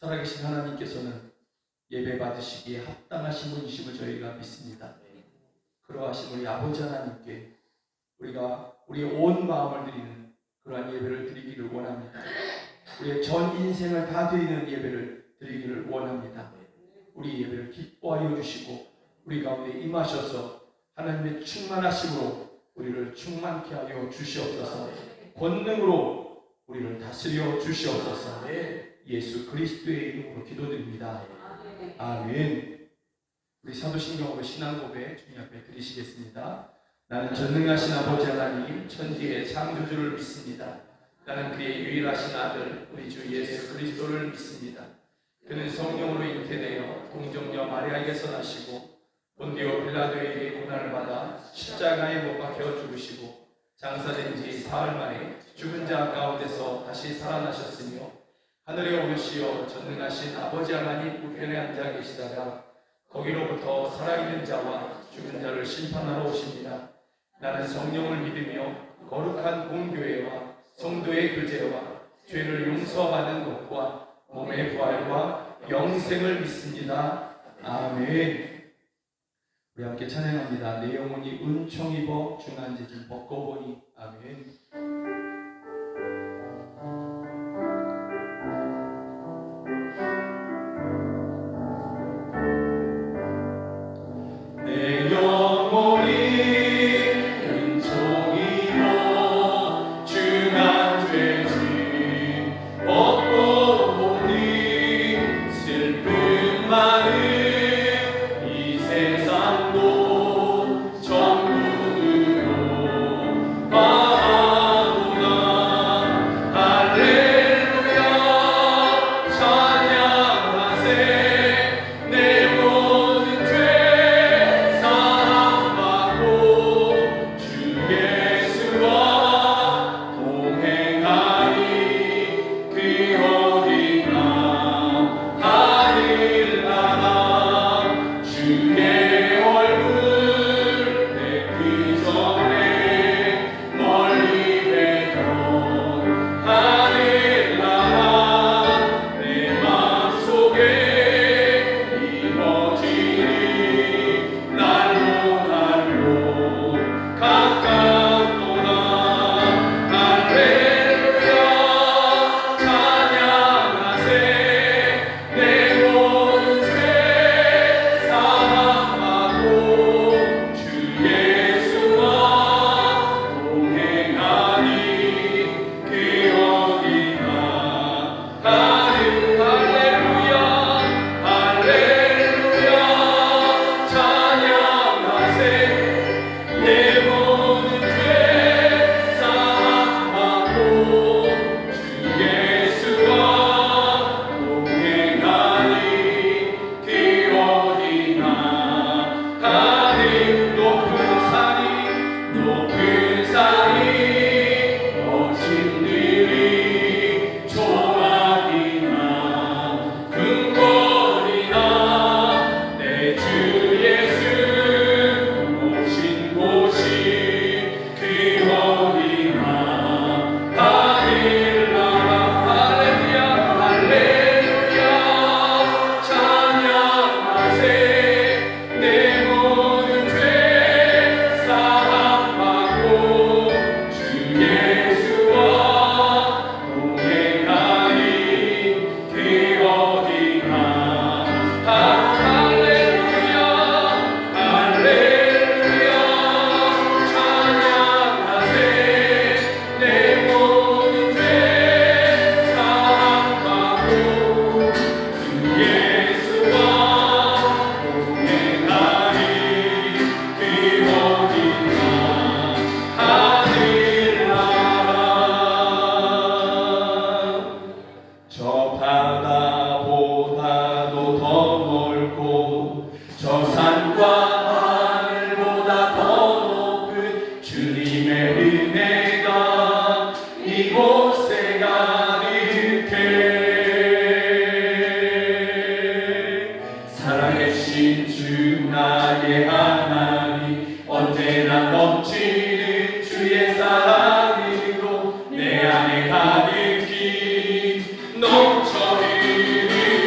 살아계신 하나님께서는 예배 받으시기에 합당하신 분이심을 저희가 믿습니다. 그러하신 우리 아버지 하나님께 우리가 우리의 온 마음을 드리는 그러한 예배를 드리기를 원합니다. 우리의 전 인생을 다 드리는 예배를 드리기를 원합니다. 우리 예배를 기뻐하여 주시고 우리 가운데 임하셔서 하나님의 충만하심으로 우리를 충만케 하여 주시옵소서. 권능으로 우리를 다스려 주시옵소서. 예수 그리스도의 이름으로 기도드립니다. 아멘. 우리 사도신경으로 신앙 고백 주님 앞에 드리시겠습니다. 나는 전능하신 아버지 하나님 천지의 창조주를 믿습니다. 나는 그의 유일하신 아들 우리 주 예수 그리스도를 믿습니다. 그는 성령으로 잉태되어 동정녀 마리아에게서 나시고 본디오 빌라도에게 고난을 받아 십자가에 못 박혀 죽으시고 장사된 지 사흘 만에 죽은 자 가운데서 다시 살아나셨으며 하늘에 오르시어 전능하신 아버지 하나님 우편에 앉아 계시다가 거기로부터 살아있는 자와 죽은 자를 심판하러 오십니다. 나는 성령을 믿으며 거룩한 공교회와 성도의 교제와 죄를 용서받는 것과 몸의 부활과 영생을 믿습니다. 아멘. 우리 함께 찬양합니다. 내 영혼이 은총 입어 중한 재질 벗고보니. 아멘. 가득히 넘쳐 흐르는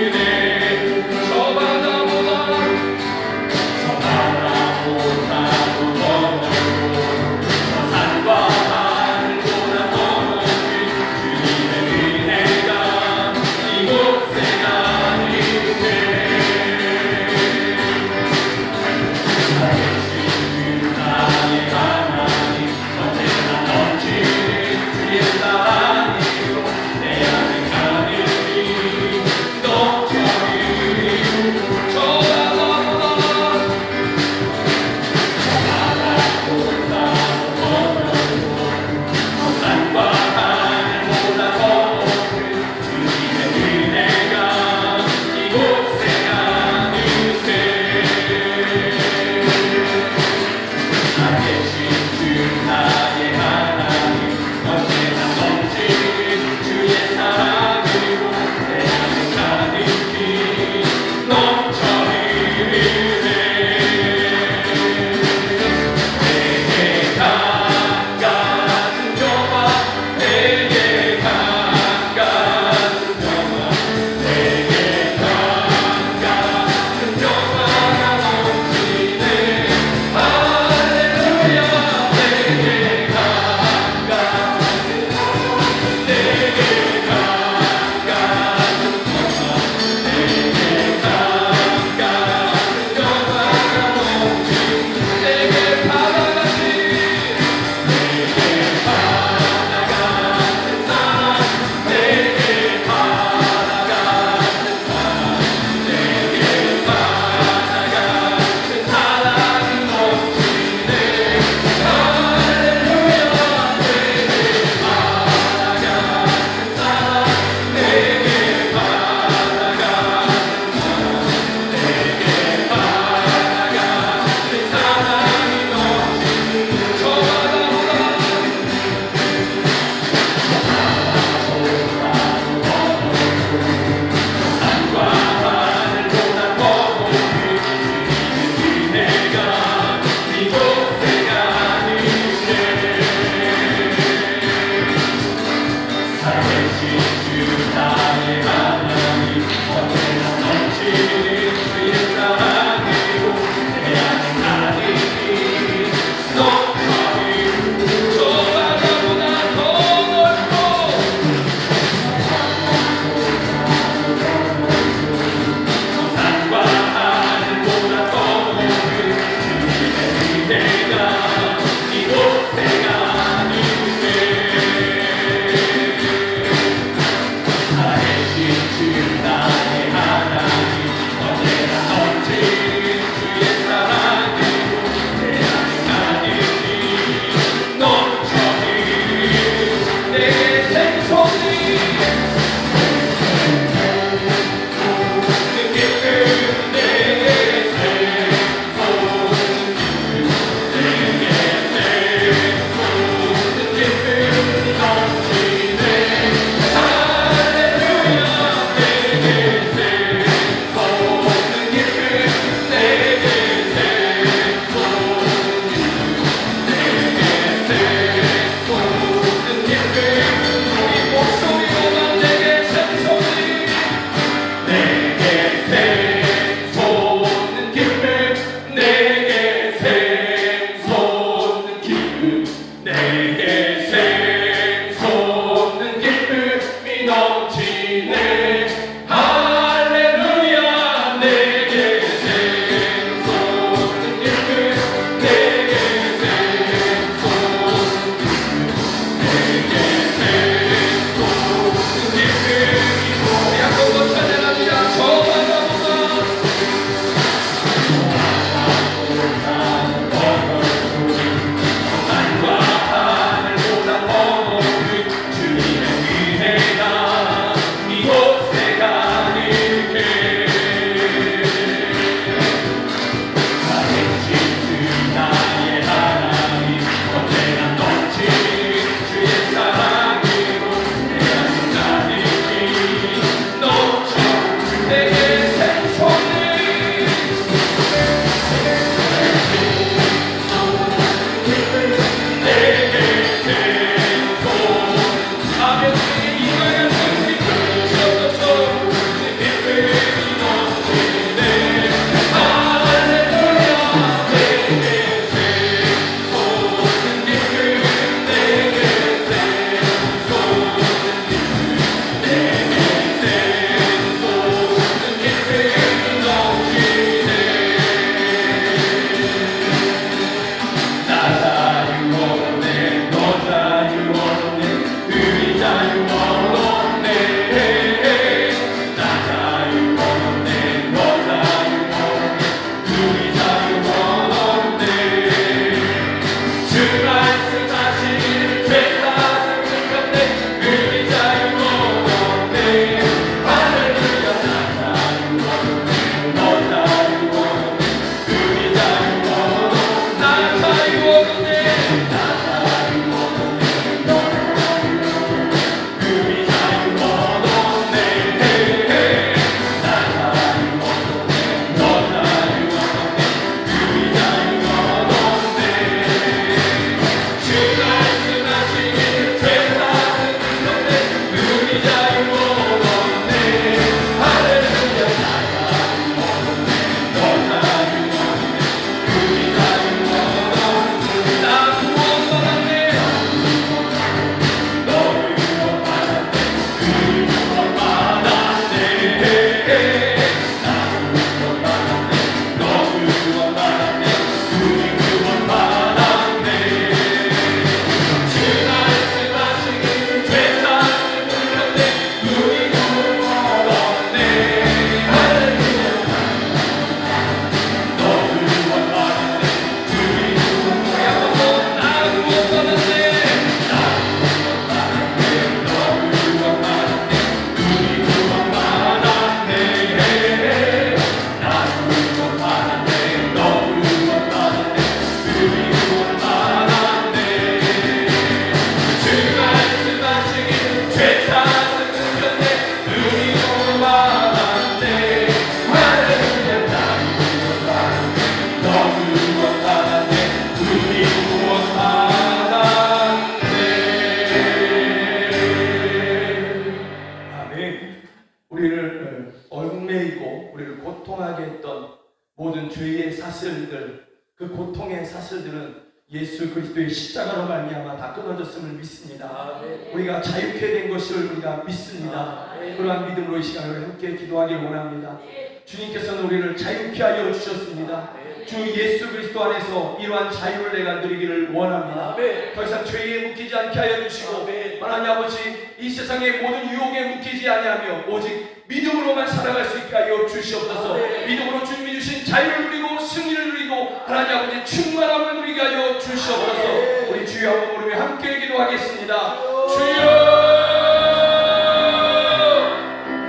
모든 죄의 사슬들, 그 고통의 사슬들은 예수 그리스도의 십자가로 말미암아 다 끊어졌음을 믿습니다. 우리가 자유케 된 것을 우리가 믿습니다. 그러한 믿음으로 이 시간을 함께 기도하길 원합니다. 주님께서는 우리를 자유케 하여 주셨습니다. 주 예수 그리스도 안에서 이러한 자유를 내가 누리기를 원합니다. 더 이상 죄에 묶이지 않게 하여 주시고, 하나님 아버지, 이 세상의 모든 유혹에 묶이지 아니하며 오직 믿음으로만 살아갈 수 있게 하여 주시옵소서. 믿음으로 주님이 주신 자유를 누리고 승리를 누리고 하나님 아버지 충만함을 누리게 하여 주시옵소서. 우리 주여 한번 부르며 함께 기도하겠습니다. 주여,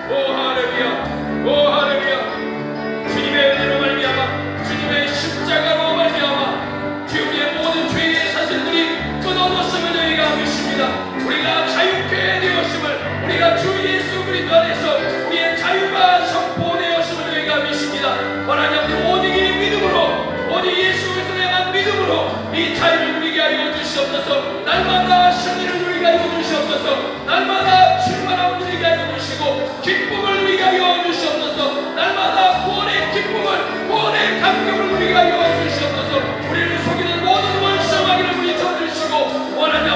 오 할렐루야, 오 할렐루야. 주님의 은혜로 말미암아, 주님의 십자가로 말미암아 주 우리의 모든 죄의 사슬들이 끊어졌음을 저희가 믿습니다. 우리가 자유케 되었음을, 우리가 주 예수 그리스도 안에서 우리의 자유가 선포되었음을 저희가 믿습니다. 하나님 오직 이 믿음으로, 오직 예수 그리스도에 대한 믿음으로 이 자유를 누리게 하여 주시옵소서. 날마다 승리를 누리게 하여 주시옵소서. 날마다 충만함을 누리게 하여 주시고 기쁨을 누리게 하여 주시옵소서. 날마다 구원의 기쁨을, 구원의 감격을 누리게 하여 주시옵소서. 우리를 속이는 모든 원수마귀를 물리쳐 주시고 원하는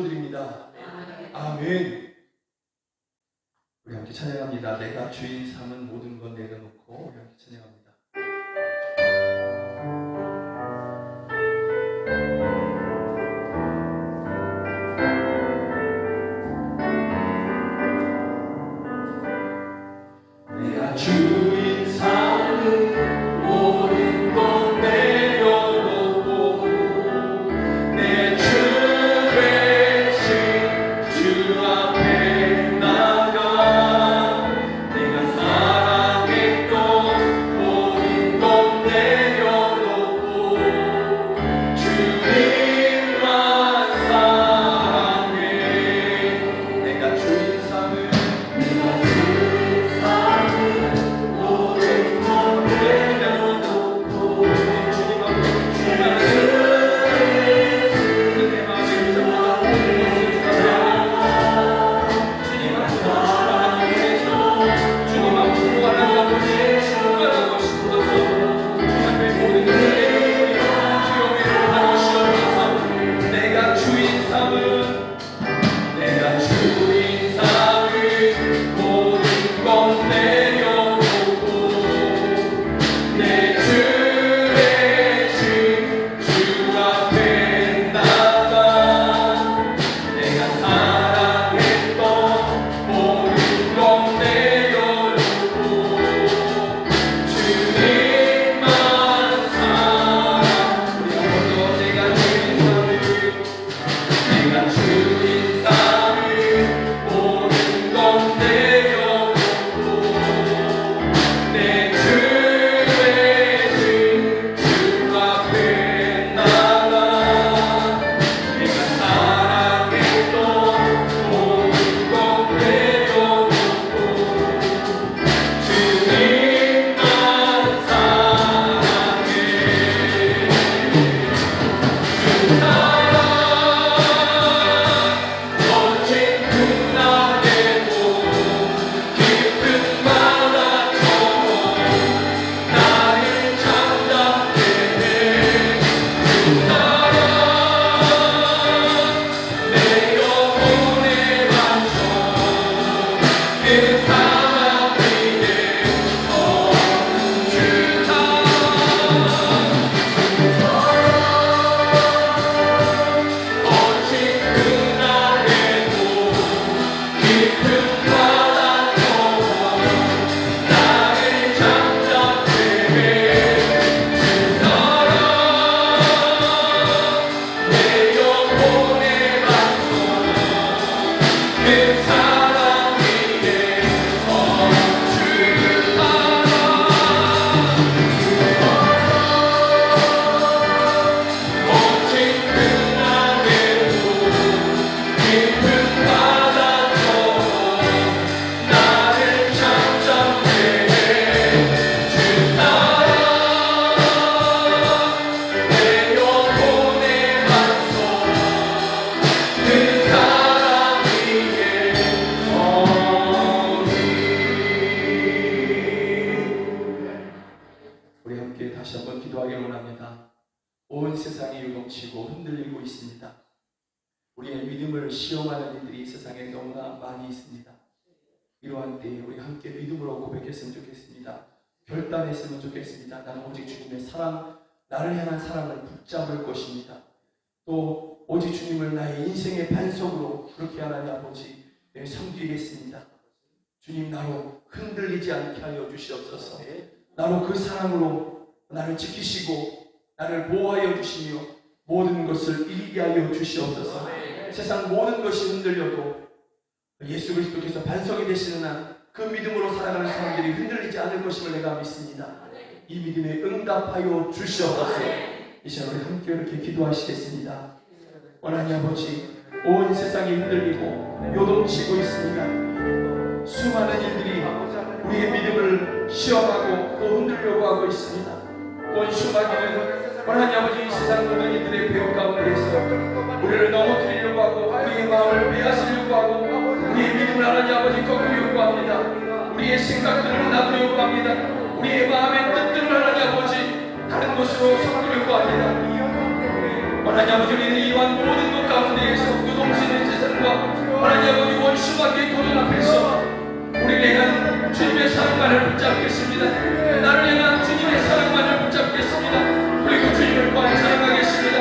기도드립니다. 아멘. 우리 함께 찬양합니다. 내가 주인 삼은 모든 것 내려놓고 우리 함께 찬양합니다. 내가 주인 삼은 모든 것 내려놓고 내 주 대신 주 앞에 나가 내가 사랑했던 모든 것 내려놓고 주님만 사랑해. 내가 주인 삼은 온 세상이 요동치고 흔들리고 있습니다. 우리의 믿음을 시험하는 일들이 세상에 너무나 많이 있습니다. 이러한 때에 우리 함께 믿음으로 고백했으면 좋겠습니다. 결단했으면 좋겠습니다. 나는 오직 주님의 사랑, 나를 향한 사랑을 붙잡을 것입니다. 또 오직 주님을 나의 인생의 반석으로 그렇게 하나님 아버지 섬기겠습니다. 주님, 나로 흔들리지 않게 하여 주시옵소서. 나로 그 사랑으로 나를 지키시고 나를 보호하여 주시며 모든 것을 이기게 하여 주시옵소서. 세상 모든 것이 흔들려도 예수 그리스도께서 반석이 되시는 한 그 믿음으로 살아가는 사람들이 흔들리지 않을 것임을 내가 믿습니다. 이 믿음에 응답하여 주시옵소서. 이 시간 우리 함께 이렇게 기도하시겠습니다. 하나님 아버지, 온 세상이 흔들리고 요동치고 있습니다. 수많은 일들이 우리의 믿음을 시험하고 또 흔들려고 하고 있습니다. 온 수많은 하나님 아버지, 이 세상 모든 이들의 배움 가운데에서 우리를 넘어뜨리려고 하고 우리의 마음을 빼앗으려고 하고 우리의 믿음을 하나님 아버지 꺾으려고 합니다. 우리의 생각들을 나누려고 합니다. 우리의 마음의 뜻들을 하나님 아버지 다른 곳으로 섞으려고 합니다. 하나님 아버지, 우리는 이러한 모든 것 가운데에서 요동치는 세상과 하나님 아버지 원수마귀의 도전 앞에서 우리를 향한 주님의 사랑만을 붙잡겠습니다. 나를 향한 주님의 사랑만을 붙잡겠습니다. 그리고 주님을 또한 사랑하겠습니다.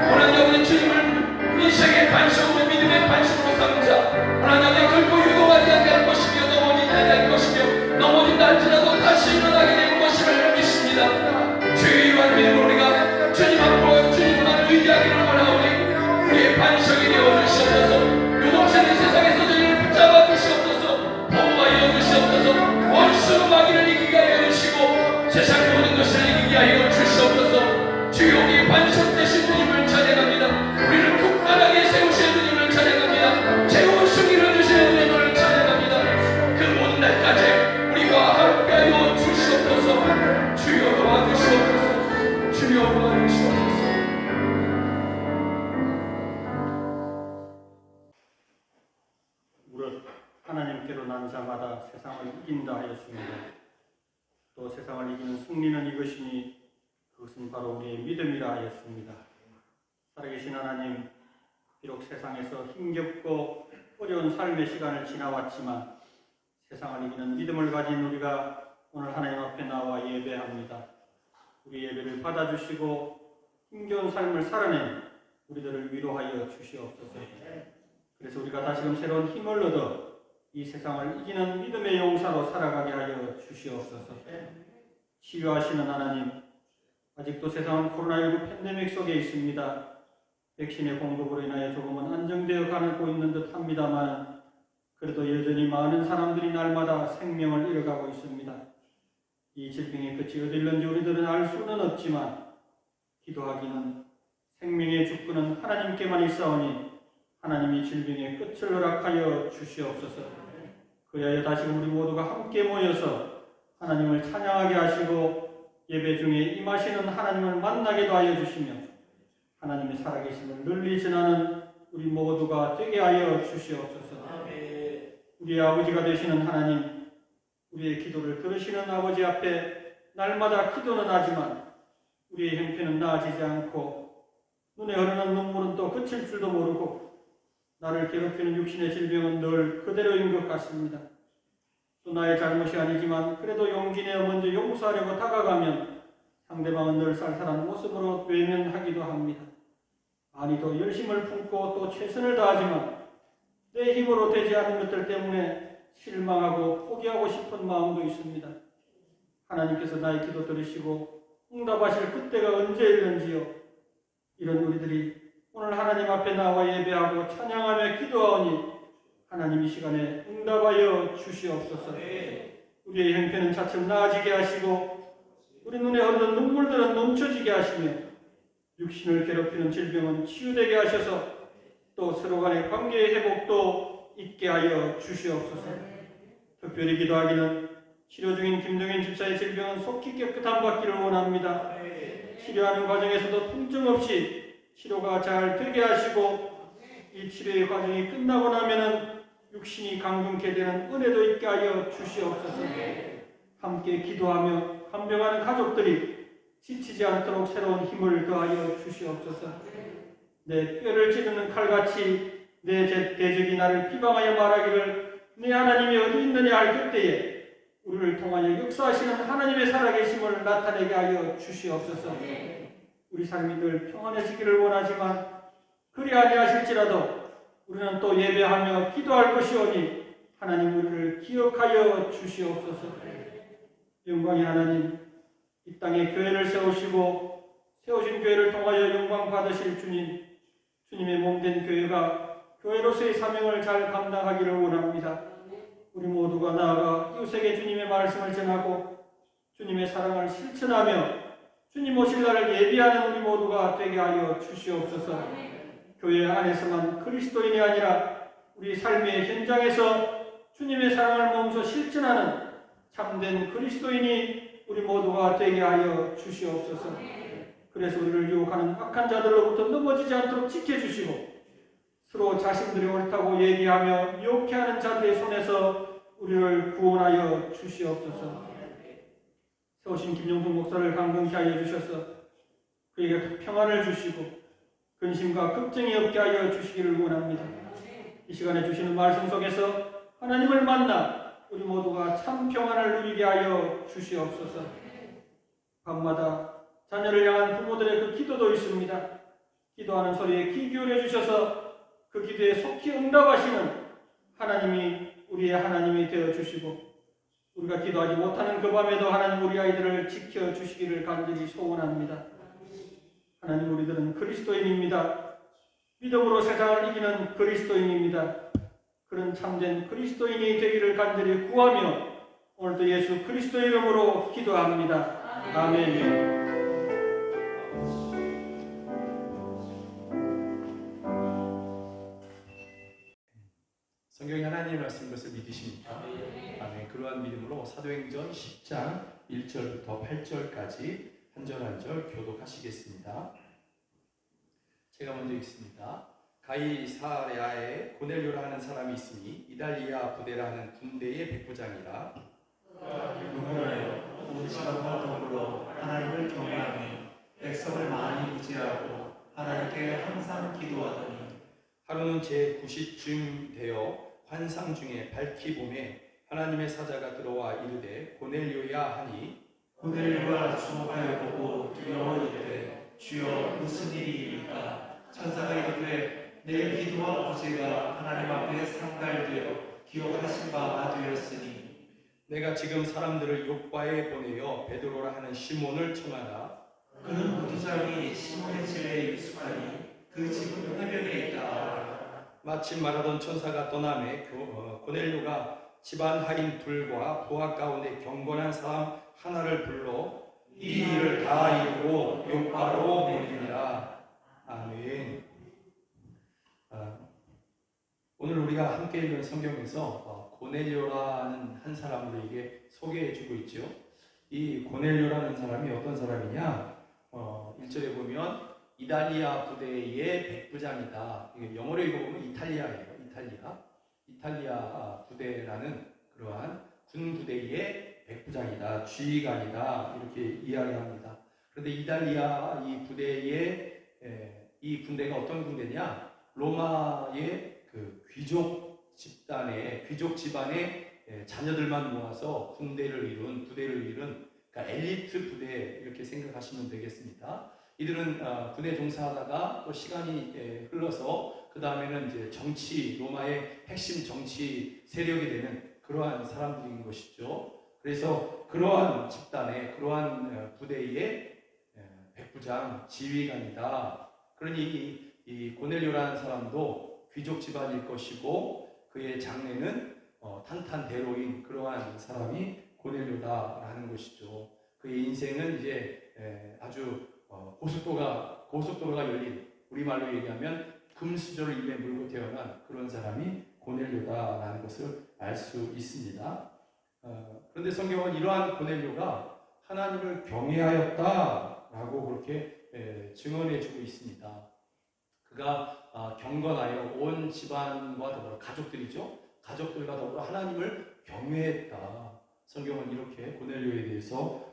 하나님 아버지 주님을 인생의 반석으로 믿음의 반석으로 삼자. 하나님 아버지 결코 유동하지 않을 것이며 넘어지지 않을 것이며 넘어진다 할지라도 다시 일어나게 될 것임을 믿습니다. 주의 이러한 믿음으로 우리가 주님 앞으로 주님만 의지하기를 원하오니 우리의 반석이 되어 주시옵소서. 요동치는 세상에서 저희를 붙잡아 주시옵소서. 보호하여 주시옵소서. 원수 마귀를 이기게 하여 주시고 세상 모든 것을 이기게 하여 주시옵소서. 주여 우리의 반석 되신 주님을 찬양합니다. 우리를 굳건하게 세우시는 주님을 찬양합니다. 세우시기를 주시는 주님을 찬양합니다. 그 모든 날까지 우리와 함께하여 주시옵소서. 주여 도와주시옵소서. 주여 도와주시옵소서. 무릇 하나님께로 난 자마다 세상을 이긴다 하였습니다. 또 세상을 이기는 승리는 이것이니 그것은 바로 우리의 믿음이라 하였습니다. 살아계신 하나님, 비록 세상에서 힘겹고 어려운 삶의 시간을 지나왔지만 세상을 이기는 믿음을 가진 우리가 오늘 하나님 앞에 나와 예배합니다. 우리 예배를 받아주시고 힘겨운 삶을 살아낸 우리들을 위로하여 주시옵소서. 그래서 우리가 다시금 새로운 힘을 얻어 이 세상을 이기는 믿음의 용사로 살아가게 하여 주시옵소서. 치유하시는 하나님, 아직도 세상은 코로나19 팬데믹 속에 있습니다. 백신의 공급으로 인하여 조금은 안정되어 가고 있는 듯 합니다만 그래도 여전히 많은 사람들이 날마다 생명을 잃어가고 있습니다. 이 질병의 끝이 어디일는지 우리들은 알 수는 없지만 기도하기는 생명의 주권은 하나님께만 있사오니 하나님이 질병의 끝을 허락하여 주시옵소서. 그리하여 다시금 우리 모두가 함께 모여서 하나님을 찬양하게 하시고 예배 중에 임하시는 하나님을 만나게도 하여 주시며 하나님의 살아계심을 널리 전하는 우리 모두가 되게 하여 주시옵소서. 우리의 아버지가 되시는 하나님, 우리의 기도를 들으시는 아버지 앞에 날마다 기도는 하지만 우리의 형편은 나아지지 않고 눈에 흐르는 눈물은 또 그칠 줄도 모르고 나를 괴롭히는 육신의 질병은 늘 그대로인 것 같습니다. 또 나의 잘못이 아니지만 그래도 용기 내어 먼저 용서하려고 다가가면 상대방은 늘 쌀쌀한 모습으로 외면하기도 합니다. 아니도 열심을 품고 또 최선을 다하지만 내 힘으로 되지 않은 것들 때문에 실망하고 포기하고 싶은 마음도 있습니다. 하나님께서 나의 기도 들으시고 응답하실 그때가 언제일는지요. 이런 우리들이 오늘 하나님 앞에 나와 예배하고 찬양하며 기도하오니 하나님 이 시간에 응답하여 주시옵소서. 우리의 형편은 차츰 나아지게 하시고 우리 눈에 흐르는 눈물들은 멈춰지게 하시며 육신을 괴롭히는 질병은 치유되게 하셔서 또 서로 간의 관계의 회복도 있게 하여 주시옵소서. 특별히 기도하기는 치료 중인 김동현 집사의 질병은 속히 깨끗함 받기를 원합니다. 치료하는 과정에서도 통증 없이 치료가 잘 되게 하시고 이 치료의 과정이 끝나고 나면은 육신이 강건케 되는 은혜도 있게 하여 주시옵소서. 함께 기도하며 간병하는 가족들이 지치지 않도록 새로운 힘을 더하여 주시옵소서. 내 뼈를 찌르는 칼같이 내 대적이 나를 비방하여 말하기를 내 하나님이 어디 있느냐 할 그때에 우리를 통하여 역사하시는 하나님의 살아계심을 나타내게 하여 주시옵소서. 우리 삶이 늘 평안해지기를 원하지만 그리 아니하실지라도 우리는 또 예배하며 기도할 것이오니 하나님 우리를 기억하여 주시옵소서. 영광의 하나님, 이 땅에 교회를 세우시고 세우신 교회를 통하여 영광 받으실 주님, 주님의 몸된 교회가 교회로서의 사명을 잘 감당하기를 원합니다. 우리 모두가 나아가 이웃에게 주님의 말씀을 전하고 주님의 사랑을 실천하며 주님 오실 날을 예비하는 우리 모두가 되게 하여 주시옵소서. 교회 안에서만 그리스도인이 아니라 우리 삶의 현장에서 주님의 사랑을 몸소 실천하는 참된 그리스도인이 우리 모두가 되게 하여 주시옵소서. 그래서 우리를 유혹하는 악한 자들로부터 넘어지지 않도록 지켜주시고 서로 자신들이 옳다고 얘기하며 유혹해하는 자들의 손에서 우리를 구원하여 주시옵소서. 세우신 김용순 목사를 강건케 하여 주셔서 그에게 평안을 주시고 근심과 걱정이 없게 하여 주시기를 원합니다. 이 시간에 주시는 말씀 속에서 하나님을 만나 우리 모두가 참 평안을 누리게 하여 주시옵소서. 밤마다 자녀를 향한 부모들의 그 기도도 있습니다. 기도하는 소리에 귀 기울여 주셔서 그 기도에 속히 응답하시는 하나님이 우리의 하나님이 되어 주시고, 우리가 기도하지 못하는 그 밤에도 하나님 우리 아이들을 지켜 주시기를 간절히 소원합니다. 하나님, 우리들은 그리스도인입니다. 믿음으로 세상을 이기는 그리스도인입니다. 그런 참된 그리스도인이 되기를 간절히 구하며 오늘도 예수 그리스도의 이름으로 기도합니다. 아멘. 성경이 하나님의 말씀인 것을 믿으십니까? 아멘. 그러한 믿음으로 사도행전 10장 1절부터 8절까지 한 절 한 절 교독하시겠습니다. 제가 먼저 읽습니다. 가이사랴에 고넬료라 하는 사람이 있으니 이달리아 부대라는 군대의 백부장이라. 누구나요 온 시간과 더불어 하나님을 경외하며 백성을 많이 구제하고 하나님께 항상 기도하더니 하루는 제 9시쯤 되어 환상 중에 밝히 봄에 하나님의 사자가 들어와 이르되 고넬료야 하니, 고넬료가 주목하여 보고 두려워 이르되 주여 무슨 일이니까? 천사가 이르되 내 기도와 구제가 하나님 앞에 상달되어 기억하신 바가 되었으니 내가 지금 사람들을 요바에 보내어 베드로라 하는 시몬을 청하라. 그는 무도장이 시몬의 집에 익숙하니 그 집은 해변에 있다. 마침 말하던 천사가 떠나매 고넬료가 집안 하인 둘과 부하 가운데 경건한 사람 하나를 불러 이 일을 다 이루고 요바로 보내니라. 아멘. 오늘 우리가 함께 읽은 성경에서 고넬료라는 한 사람을 우리에게 소개해주고 있죠. 이 고넬료라는 사람이 어떤 사람이냐? 1절에 보면 이달리아 부대의 백부장이다. 이게 영어로 읽어보면 이탈리아예요. 이탈리아 부대라는 그러한 군 부대의 백부장이다, 지휘관이다, 이렇게 이야기합니다. 그런데 이달리아 이 부대의 이 군대가 어떤 군대냐? 로마의 그 귀족 집안의 자녀들만 모아서 부대를 이룬 그러니까 엘리트 부대, 이렇게 생각하시면 되겠습니다. 이들은 군에 종사하다가 또 시간이 흘러서 그 다음에는 이제 로마의 핵심 정치 세력이 되는 그러한 사람들인 것이죠. 그래서 그러한 집단의 그러한 부대의 백부장, 지휘관이다. 그러니 이 고넬료라는 사람도 귀족 집안일 것이고 그의 장래는 탄탄대로인 그러한 사람이 고넬료다라는 것이죠. 그의 인생은 이제 아주 고속도로가 열린, 우리말로 얘기하면 금수저를 입에 물고 태어난 그런 사람이 고넬료다라는 것을 알 수 있습니다. 그런데 성경은 이러한 고넬료가 하나님을 경외하였다라고 그렇게 증언해주고 있습니다. 그가 경건하여 온 집안과 더불어 가족들과 더불어 하나님을 경외했다. 성경은 이렇게 고넬료에 대해서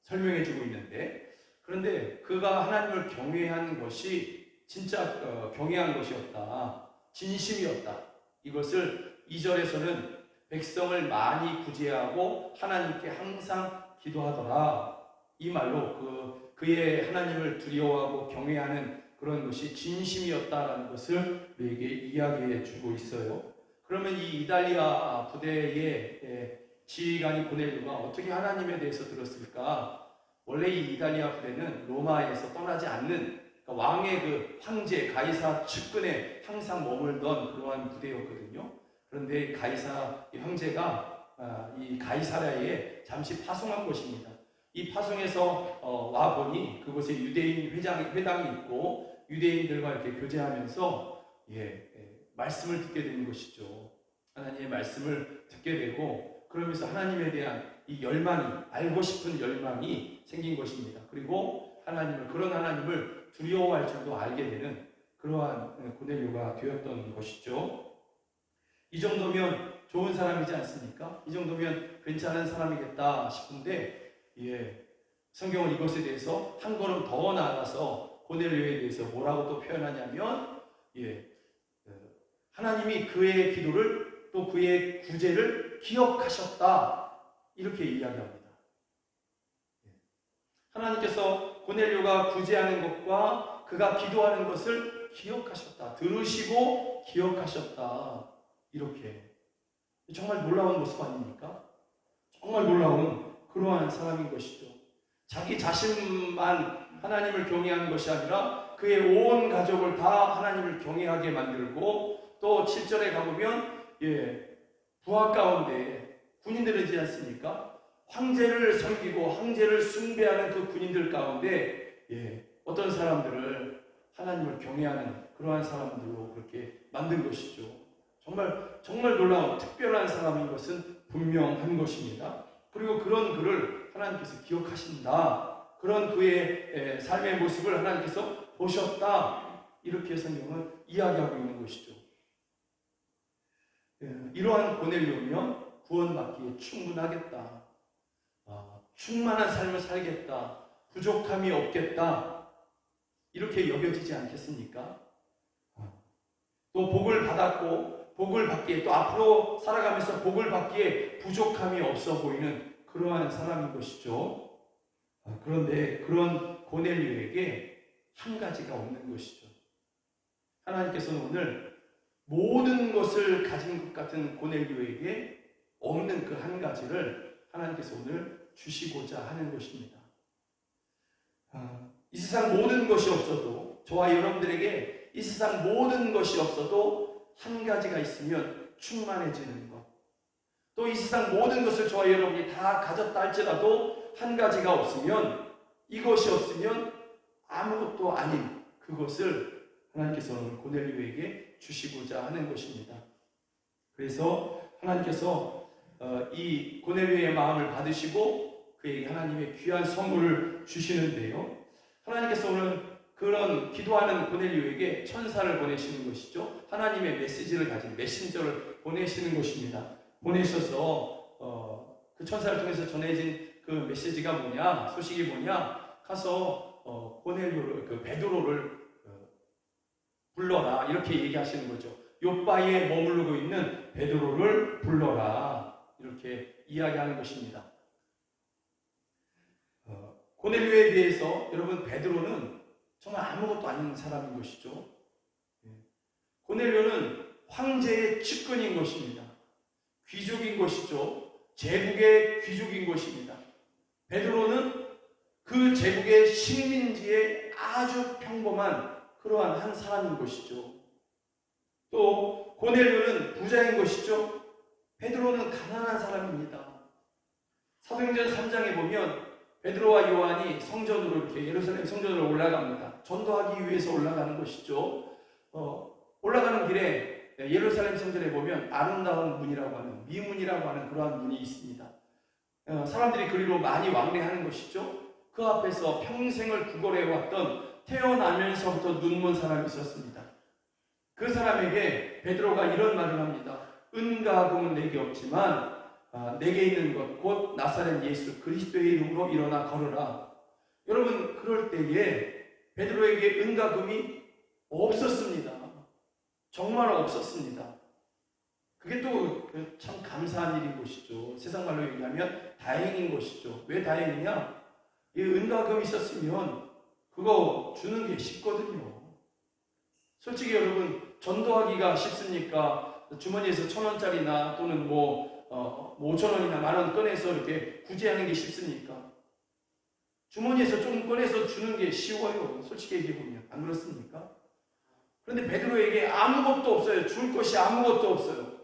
설명해주고 있는데, 그런데 그가 하나님을 경외한 것이 진짜 경외한 것이었다, 진심이었다. 이것을 2절에서는 백성을 많이 구제하고 하나님께 항상 기도하더라. 이 말로 그의 하나님을 두려워하고 경외하는 그런 것이 진심이었다라는 것을 우리에게 이야기해 주고 있어요. 그러면 이 이달리아 부대의 지휘관이 고넬료가 어떻게 하나님에 대해서 들었을까? 원래 이 이달리아 부대는 로마에서 떠나지 않는, 그러니까 왕의 그 황제 가이사 측근에 항상 머물던 그러한 부대였거든요. 그런데 가이사 황제가 이 가이사랴에 잠시 파송한 것입니다. 이 파송에서 와 보니 그곳에 유대인 회당이 있고 유대인들과 이렇게 교제하면서 말씀을 듣게 되는 것이죠. 하나님의 말씀을 듣게 되고, 그러면서 하나님에 대한 이 열망이, 알고 싶은 열망이 생긴 것입니다. 그리고 그런 하나님을 두려워할 줄도 알게 되는 그러한 고넬료가 되었던 것이죠. 이 정도면 좋은 사람이지 않습니까? 이 정도면 괜찮은 사람이겠다 싶은데, 성경은 이것에 대해서 한 걸음 더 나아가서 고넬료에 대해서 뭐라고 또 표현하냐면, 하나님이 그의 기도를 또 그의 구제를 기억하셨다. 이렇게 이야기합니다. 하나님께서 고넬료가 구제하는 것과 그가 기도하는 것을 기억하셨다. 들으시고 기억하셨다. 이렇게. 정말 놀라운 모습 아닙니까? 정말 놀라운 그러한 사람인 것이죠. 자기 자신만 하나님을 경외하는 것이 아니라 그의 온 가족을 다 하나님을 경외하게 만들고, 또 7절에 가보면 부하 가운데 군인들이지 않습니까? 황제를 섬기고 황제를 숭배하는 그 군인들 가운데 어떤 사람들을 하나님을 경외하는 그러한 사람들로 그렇게 만든 것이죠. 정말 놀라운 특별한 사람인 것은 분명한 것입니다. 그리고 그런 그를 하나님께서 기억하신다. 그런 그의 삶의 모습을 하나님께서 보셨다. 이렇게 성경은 이야기하고 있는 것이죠. 이러한 고넬료면 구원받기에 충분하겠다. 충만한 삶을 살겠다. 부족함이 없겠다. 이렇게 여겨지지 않겠습니까? 또 복을 받았고 복을 받기에, 또 앞으로 살아가면서 복을 받기에 부족함이 없어 보이는 그러한 사람인 것이죠. 그런데 그런 고넬료에게 한 가지가 없는 것이죠. 하나님께서는 오늘 모든 것을 가진 것 같은 고넬료에게 없는 그 한 가지를 하나님께서 오늘 주시고자 하는 것입니다. 이 세상 모든 것이 없어도, 저와 여러분들에게 이 세상 모든 것이 없어도 한 가지가 있으면 충만해지는 것. 또 이 세상 모든 것을 저와 여러분이 다 가졌다 할지라도 한 가지가 없으면, 이것이 없으면 아무것도 아닌 그것을 하나님께서 오늘 고넬료에게 주시고자 하는 것입니다. 그래서 하나님께서 이 고넬료의 마음을 받으시고 그에게 하나님의 귀한 선물을 주시는데요. 하나님께서 오늘 그런 기도하는 고넬료에게 천사를 보내시는 것이죠. 하나님의 메시지를 가진 메신저를 보내시는 것입니다. 보내셔서 그 천사를 통해서 전해진 그 메시지가 뭐냐, 소식이 뭐냐, 가서 고넬료를, 그 베드로를 불러라, 이렇게 얘기하시는 거죠. 요바에 머무르고 있는 베드로를 불러라, 이렇게 이야기하는 것입니다. 고넬료에 비해서 여러분, 베드로는 정말 아무것도 아닌 사람인 것이죠. 고넬료는 황제의 측근인 것입니다. 귀족인 것이죠. 제국의 귀족인 것입니다. 베드로는 그 제국의 식민지에 아주 평범한 그러한 한 사람인 것이죠. 또 고넬료는 부자인 것이죠. 베드로는 가난한 사람입니다. 사도행전 3장에 보면 베드로와 요한이 성전으로, 이렇게 예루살렘 성전으로 올라갑니다. 전도하기 위해서 올라가는 것이죠. 올라가는 길에 예루살렘 성전에 보면 아름다운 문이라고 하는, 미문이라고 하는 그러한 문이 있습니다. 사람들이 그리로 많이 왕래하는 것이죠. 그 앞에서 평생을 구걸해왔던, 태어나면서부터 눈먼 사람이 있었습니다. 그 사람에게 베드로가 이런 말을 합니다. 은과 금은 내게 없지만 내게 있는 것 곧 나사렛 예수 그리스도의 이름으로 일어나 걸으라. 여러분, 그럴 때에 베드로에게 은과 금이 없었습니다. 정말 없었습니다. 그게 또 참 감사한 일인 것이죠. 세상 말로 얘기하면 다행인 것이죠. 왜 다행이냐? 이 은과 금이 있었으면 그거 주는 게 쉽거든요. 솔직히 여러분, 전도하기가 쉽습니까? 주머니에서 1,000원짜리나 또는 5,000원이나 10,000원 꺼내서 이렇게 구제하는 게 쉽습니까? 주머니에서 좀 꺼내서 주는 게 쉬워요. 솔직히 얘기해보면. 안 그렇습니까? 그런데 베드로에게 아무것도 없어요. 줄 것이 아무것도 없어요.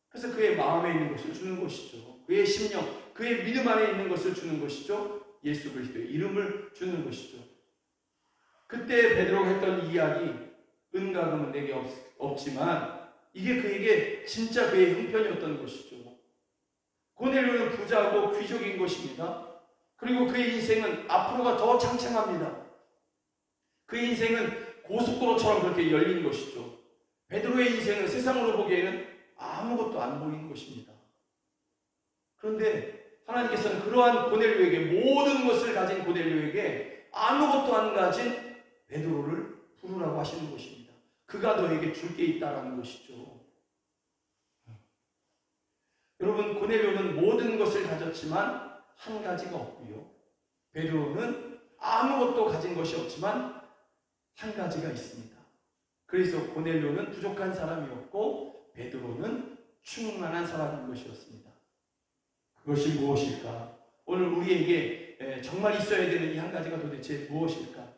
그래서 그의 마음에 있는 것을 주는 것이죠. 그의 심령, 그의 믿음 안에 있는 것을 주는 것이죠. 예수 그리스도의 이름을 주는 것이죠. 그때 베드로가 했던 이야기, 은과 금은 내게 없지만, 이게 그에게 진짜 그의 형편이었던 것이죠. 고넬료는 부자고 귀족인 것입니다. 그리고 그의 인생은 앞으로가 더 창창합니다. 그의 인생은 고속도로처럼 그렇게 열린 것이죠. 베드로의 인생은 세상으로 보기에는 아무것도 안 보이는 것입니다. 그런데 하나님께서는 그러한 고넬료에게, 모든 것을 가진 고넬료에게 아무것도 안 가진 베드로를 부르라고 하시는 것입니다. 그가 너에게 줄 게 있다라는 것이죠. 여러분, 고넬료는 모든 것을 가졌지만 한 가지가 없고요. 베드로는 아무것도 가진 것이 없지만 한 가지가 있습니다. 그래서 고넬료는 부족한 사람이었고 베드로는 충만한 사람인 것이었습니다. 그것이 무엇일까? 오늘 우리에게 정말 있어야 되는 이 한 가지가 도대체 무엇일까?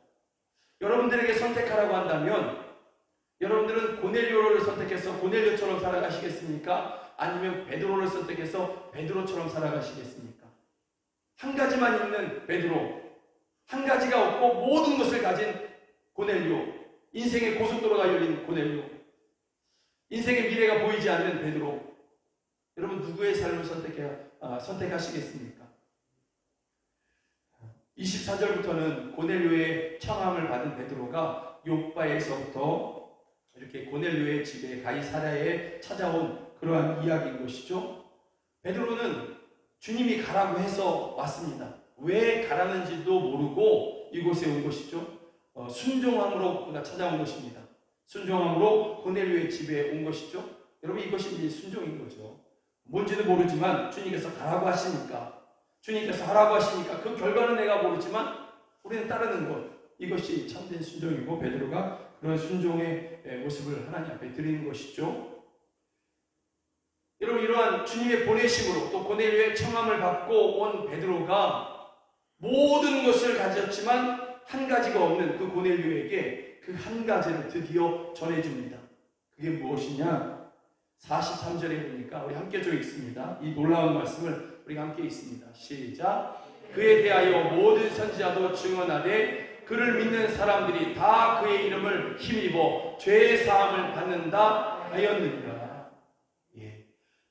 여러분들에게 선택하라고 한다면 여러분들은 고넬료를 선택해서 고넬료처럼 살아가시겠습니까? 아니면 베드로를 선택해서 베드로처럼 살아가시겠습니까? 한 가지만 있는 베드로, 한 가지가 없고 모든 것을 가진 고넬료, 인생의 고속도로가 열린 고넬료, 인생의 미래가 보이지 않는 베드로. 여러분, 누구의 삶을 선택하시겠습니까? 24절부터는 고넬료의 청함을 받은 베드로가 욥바에서부터 이렇게 고넬료의 집에 가이사랴에 찾아온 그러한 이야기인 것이죠. 베드로는 주님이 가라고 해서 왔습니다. 왜 가라는지도 모르고 이곳에 온 것이죠. 순종함으로 그가 찾아온 것입니다. 순종함으로 고넬료의 집에 온 것이죠. 여러분, 이것이 이제 순종인 거죠. 뭔지도 모르지만 주님께서 가라고 하시니까, 주님께서 하라고 하시니까 그 결과는 내가 모르지만 우리는 따르는 것, 이것이 참된 순종이고 베드로가 그런 순종의 모습을 하나님 앞에 드리는 것이죠. 여러분, 이러한 주님의 보내심으로 또 고넬료의 청함을 받고 온 베드로가 모든 것을 가졌지만 한 가지가 없는 그 고넬료에게 그 한 가지를 드디어 전해줍니다. 그게 무엇이냐? 43절에 보니까 우리 함께 좀 읽습니다. 이 놀라운 말씀을 우리가 함께 읽습니다. 시작. 그에 대하여 모든 선지자도 증언하되 그를 믿는 사람들이 다 그의 이름을 힘입어 죄 사함을 받는다 하였느니라.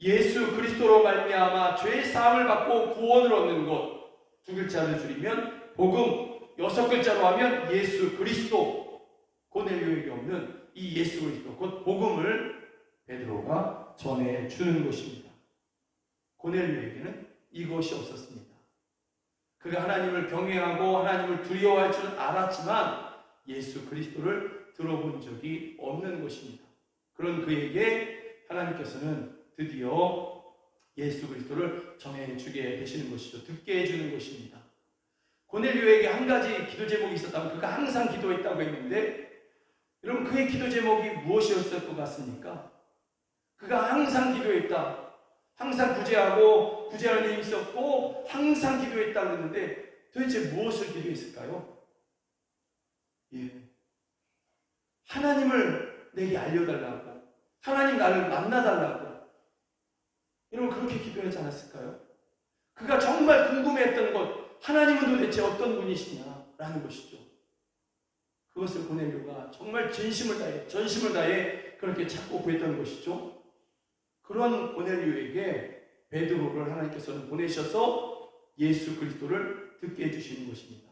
예수 그리스도로 말미암아 죄 사함을 받고 구원을 얻는 것, 두 글자를 줄이면 복음, 6글자로 하면 예수 그리스도. 고넬료에게 없는 이 예수 그리스도, 곧 복음을 베드로가 전해주는 것입니다. 고넬료에게는 이것이 없었습니다. 그가 하나님을 경외하고 하나님을 두려워할 줄 알았지만 예수 그리스도를 들어본 적이 없는 것입니다. 그런 그에게 하나님께서는 드디어 예수 그리스도를 전해주게 되시는 것이죠. 듣게 해주는 것입니다. 고넬료에게 한 가지 기도 제목이 있었다면 그가 항상 기도했다고 했는데, 여러분, 그의 기도 제목이 무엇이었을 것 같습니까? 그가 항상 기도했다, 항상 구제하고 구제하는 힘이 있었고 항상 기도했다고 했는데 도대체 무엇을 기도했을까요? 하나님을 내게 알려달라고, 하나님 나를 만나달라고. 여러분, 그렇게 기도하지 않았을까요? 그가 정말 궁금해했던 것, 하나님은 도대체 어떤 분이시냐라는 것이죠. 그것을 고넬료가 정말 전심을 다해 그렇게 찾고 구했던 것이죠. 그런 고넬료에게 베드로를 하나님께서는 보내셔서 예수 그리스도를 듣게 해주시는 것입니다.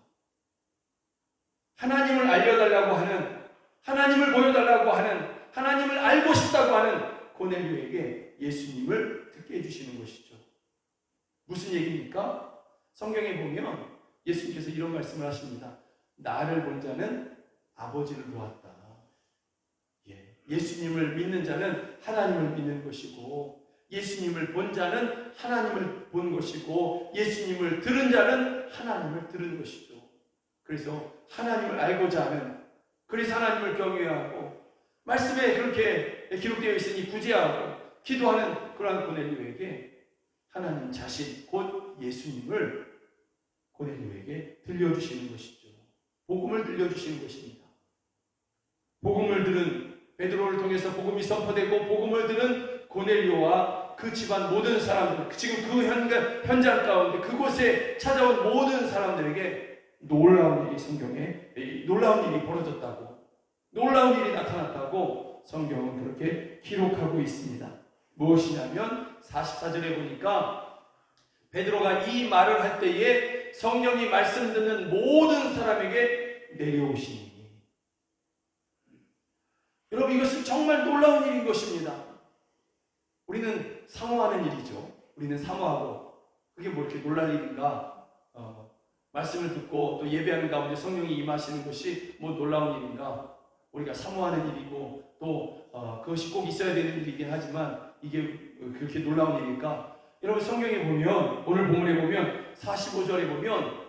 하나님을 알려달라고 하는, 하나님을 보여달라고 하는, 하나님을 알고 싶다고 하는 고넬료에게 예수님을 듣게 해주시는 것이죠. 무슨 얘기입니까? 성경에 보면 예수님께서 이런 말씀을 하십니다. 나를 본 자는 아버지를 보았다. 예수님을 믿는 자는 하나님을 믿는 것이고, 예수님을 본 자는 하나님을 본 것이고, 예수님을 들은 자는 하나님을 들은 것이죠. 그래서 하나님을 알고자 하는, 그래서 하나님을 경외하고 말씀에 그렇게 기록되어 있으니 구제하고 기도하는 그러한 고넬료에게 하나님 자신, 곧 예수님을 고넬료에게 들려주시는 것이죠. 복음을 들려주시는 것입니다. 복음을 들은 베드로를 통해서 복음이 선포되고 복음을 들은 고넬료와 그 집안 모든 사람들, 지금 그 현장 가운데 그곳에 찾아온 모든 사람들에게 놀라운 일이, 성경에 놀라운 일이 벌어졌다고, 놀라운 일이 나타났다고 성경은 그렇게 기록하고 있습니다. 무엇이냐면 44절에 보니까 베드로가 이 말을 할 때에 성령이 말씀 듣는 모든 사람에게 내려오시니. 여러분, 이것은 정말 놀라운 일인 것입니다. 우리는 사모하는 일이죠. 우리는 사모하고 그게 뭐 이렇게 놀랄 일인가? 말씀을 듣고 또 예배하는 가운데 성령이 임하시는 것이 뭐 놀라운 일인가? 우리가 사모하는 일이고 또 그것이 꼭 있어야 되는 일이긴 하지만 이게 그렇게 놀라운 일일까? 여러분 성경에 보면 오늘 본문에 보면 45절에 보면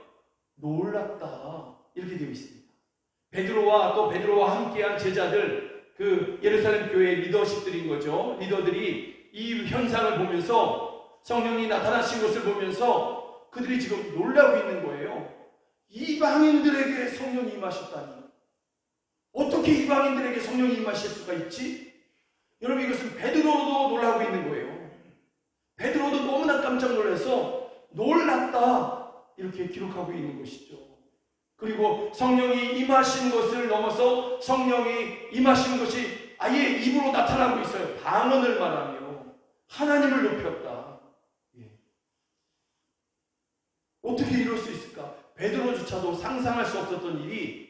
놀랍다 이렇게 되어 있습니다. 베드로와 또 베드로와 함께한 제자들 그 예루살렘 교회의 리더십들인 거죠. 리더들이 이 현상을 보면서 성령이 나타나신 것을 보면서 그들이 지금 놀라고 있는 거예요. 이방인들에게 성령이 임하셨다니 어떻게 이방인들에게 성령이 임하실 수가 있지? 여러분 이것은 베드로도 놀라고 있는 거예요. 베드로도 너무나 깜짝 놀라서 놀랐다 이렇게 기록하고 있는 것이죠. 그리고 성령이 임하신 것을 넘어서 성령이 임하신 것이 아예 입으로 나타나고 있어요. 방언을 말하며 하나님을 높였다. 어떻게 이럴 수 있을까? 베드로조차도 상상할 수 없었던 일이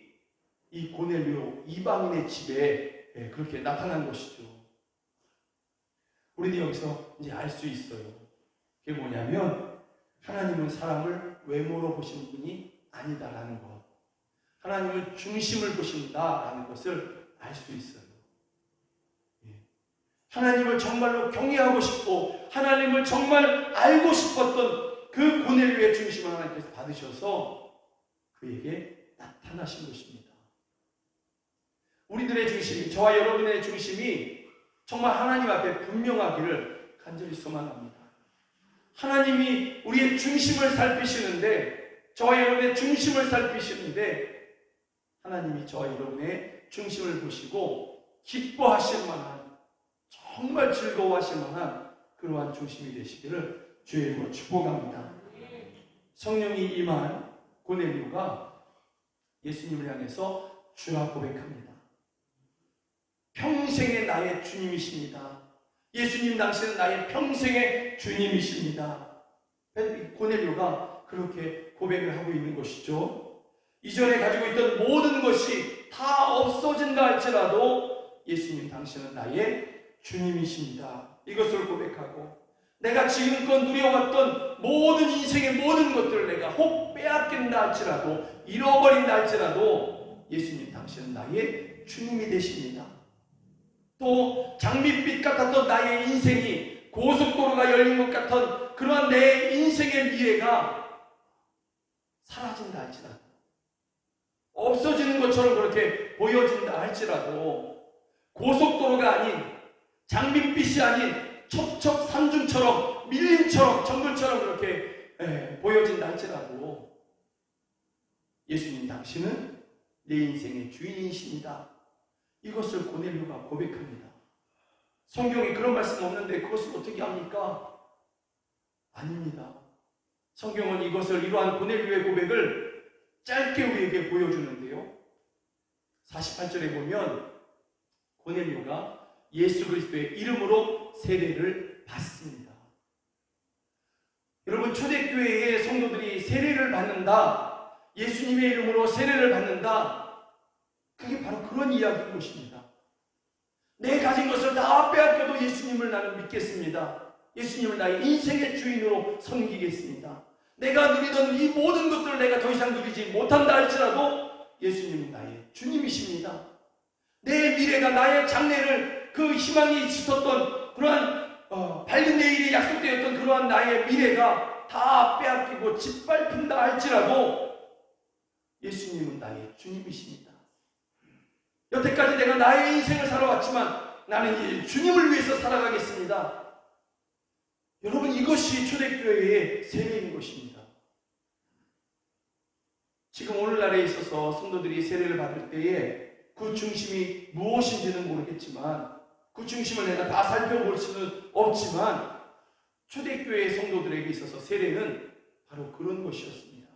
이 고넬료 이방인의 집에 그렇게 나타난 것이죠. 우리는 여기서 이제 알 수 있어요. 그게 뭐냐면 하나님은 사람을 외모로 보시는 분이 아니다라는 것. 하나님은 중심을 보신다라는 것을 알 수 있어요. 하나님을 정말로 경외하고 싶고 하나님을 정말 알고 싶었던 그 고넬료의 중심을 하나님께서 받으셔서 그에게 나타나신 것입니다. 우리들의 중심이, 저와 여러분의 중심이 정말 하나님 앞에 분명하기를 간절히 소망합니다. 하나님이 우리의 중심을 살피시는데, 저와 여러분의 중심을 살피시는데, 하나님이 저와 여러분의 중심을 보시고 기뻐하실 만한, 정말 즐거워하실 만한 그러한 중심이 되시기를 주의 이름으로 축복합니다. 성령이 임한 고넬료가 예수님을 향해서 주라 고백합니다. 평생의 나의 주님이십니다. 예수님 당신은 나의 평생의 주님이십니다. 고넬료가 그렇게 고백을 하고 있는 것이죠. 이전에 가지고 있던 모든 것이 다 없어진다 할지라도 예수님 당신은 나의 주님이십니다. 이것을 고백하고 내가 지금껏 누려왔던 모든 인생의 모든 것들을 내가 혹 빼앗긴다 할지라도 잃어버린다 할지라도 예수님 당신은 나의 주님이 되십니다. 또 장밋빛 같았던 나의 인생이 고속도로가 열린 것 같은 그러한 내 인생의 미래가 사라진다 할지라도 없어지는 것처럼 그렇게 보여진다 할지라도 고속도로가 아닌 장밋빛이 아닌 첩첩산중처럼 밀림처럼 정글처럼 그렇게 보여진다 할지라도 예수님 당신은 내 인생의 주인이십니다. 이것을 고넬료가 고백합니다. 성경에 그런 말씀 없는데 그것을 어떻게 합니까? 아닙니다. 성경은 이것을 이러한 고넬료의 고백을 짧게 우리에게 보여주는데요. 48절에 보면 고넬료가 예수 그리스도의 이름으로 세례를 받습니다. 여러분 초대교회의 성도들이 세례를 받는다, 예수님의 이름으로 세례를 받는다, 그게 바로 그런 이야기인 것입니다. 내 가진 것을 다 빼앗겨도 예수님을 나는 믿겠습니다. 예수님을 나의 인생의 주인으로 섬기겠습니다. 내가 누리던 이 모든 것들을 내가 더 이상 누리지 못한다 할지라도 예수님은 나의 주님이십니다. 내 미래가, 나의 장래를, 그 희망이 있었던 그러한 밝은 내일이 약속되었던 그러한 나의 미래가 다 빼앗기고 짓밟힌다 할지라도 예수님은 나의 주님이십니다. 여태까지 내가 나의 인생을 살아왔지만 나는 이 주님을 위해서 살아가겠습니다. 여러분 이것이 초대교회의 세례인 것입니다. 지금 오늘날에 있어서 성도들이 세례를 받을 때에 그 중심이 무엇인지는 모르겠지만 그 중심을 내가 다 살펴볼 수는 없지만 초대교회의 성도들에게 있어서 세례는 바로 그런 것이었습니다.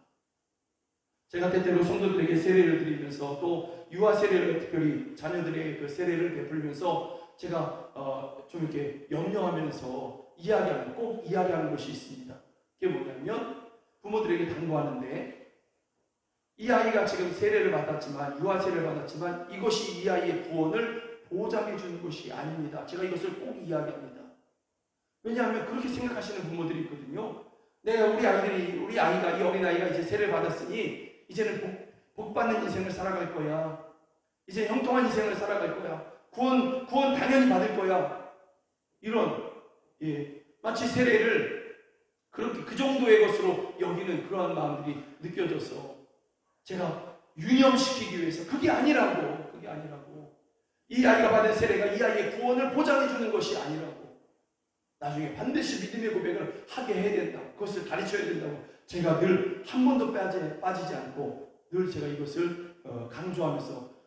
제가 때때로 성도들에게 세례를 드리면서 또 유아 세례를 특별히 자녀들의 그 세례를 베풀면서 제가 좀 이렇게 염려하면서 꼭 이야기하는 것이 있습니다. 그게 뭐냐면 부모들에게 당부하는데 이 아이가 지금 세례를 받았지만 유아 세례를 받았지만 이것이 이 아이의 구원을 보장해 주는 것이 아닙니다. 제가 이것을 꼭 이야기합니다. 왜냐하면 그렇게 생각하시는 부모들이 있거든요. 내가 우리 아이가 이 어린아이가 이제 세례를 받았으니 이제는 복 받는 인생을 살아갈 거야. 이제 형통한 인생을 살아갈 거야. 구원 당연히 받을 거야. 이런 마치 세례를 그렇게 그 정도의 것으로 여기는 그러한 마음들이 느껴져서 제가 유념시키기 위해서 그게 아니라고. 이 아이가 받은 세례가 이 아이의 구원을 보장해 주는 것이 아니라고. 나중에 반드시 믿음의 고백을 하게 해야 된다고. 그것을 가르쳐야 된다고. 제가 늘 한 번도 빠지지 않고 늘 제가 이것을 강조하면서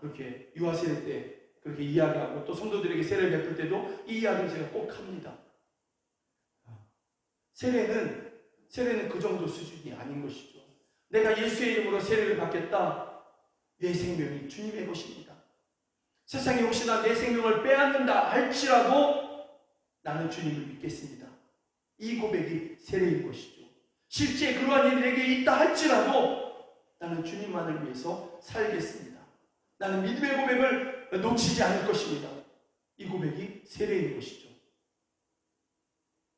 그렇게 유아세례 때 그렇게 이야기하고 또 성도들에게 세례를 베풀 때도 이 이야기를 제가 꼭 합니다. 세례는 그 정도 수준이 아닌 것이죠. 내가 예수의 이름으로 세례를 받겠다. 내 생명이 주님의 것입니다. 세상에 혹시나 내 생명을 빼앗는다 할지라도 나는 주님을 믿겠습니다. 이 고백이 세례인 것이죠. 실제 그러한 일이 내게 있다 할지라도 나는 주님만을 위해서 살겠습니다. 나는 믿음의 고백을 놓치지 않을 것입니다. 이 고백이 세례인 것이죠.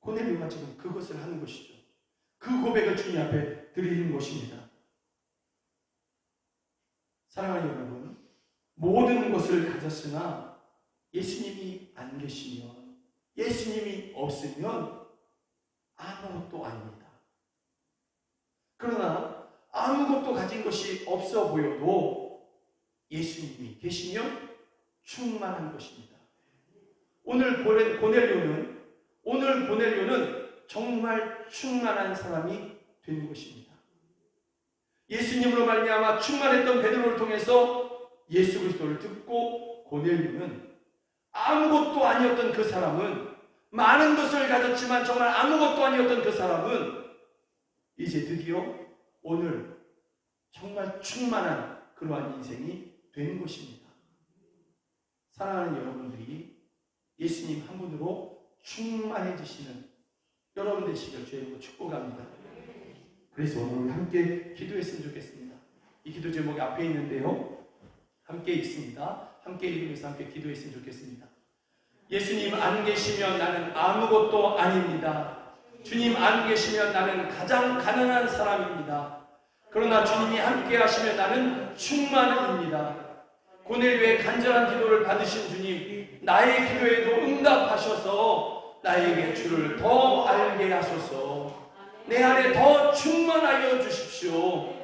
고넬료가 지금 그것을 하는 것이죠. 그 고백을 주님 앞에 드리는 것입니다. 사랑하는 여러분, 모든 것을 가졌으나 예수님이 안 계시면, 예수님이 없으면 아무것도 아닙니다. 그러나 아무것도 가진 것이 없어 보여도 예수님이 계시면 충만한 것입니다. 오늘 고넬료는 정말 충만한 사람이 된 것입니다. 예수님으로 말미암아 충만했던 베드로를 통해서 예수 그리스도를 듣고 고넬료는 아무것도 아니었던 그 사람은, 많은 것을 가졌지만 정말 아무것도 아니었던 그 사람은 이제 드디어 오늘 정말 충만한 그러한 인생이 된 것입니다. 사랑하는 여러분들이 예수님 한 분으로 충만해지시는 여러분 되시길 주의 축복합니다. 그래서 오늘 함께 기도했으면 좋겠습니다. 이 기도 제목이 앞에 있는데요, 함께 읽습니다. 함께 읽으면서 함께 기도했으면 좋겠습니다. 예수님 안 계시면 나는 아무것도 아닙니다. 주님 안 계시면 나는 가장 가난한 사람입니다. 그러나 주님이 함께 하시면 나는 충만합니다. 고넬료의 간절한 기도를 받으신 주님, 나의 기도에도 응답하셔서 나에게 주를 더 알게 하소서. 내 안에 더 충만하여 주십시오.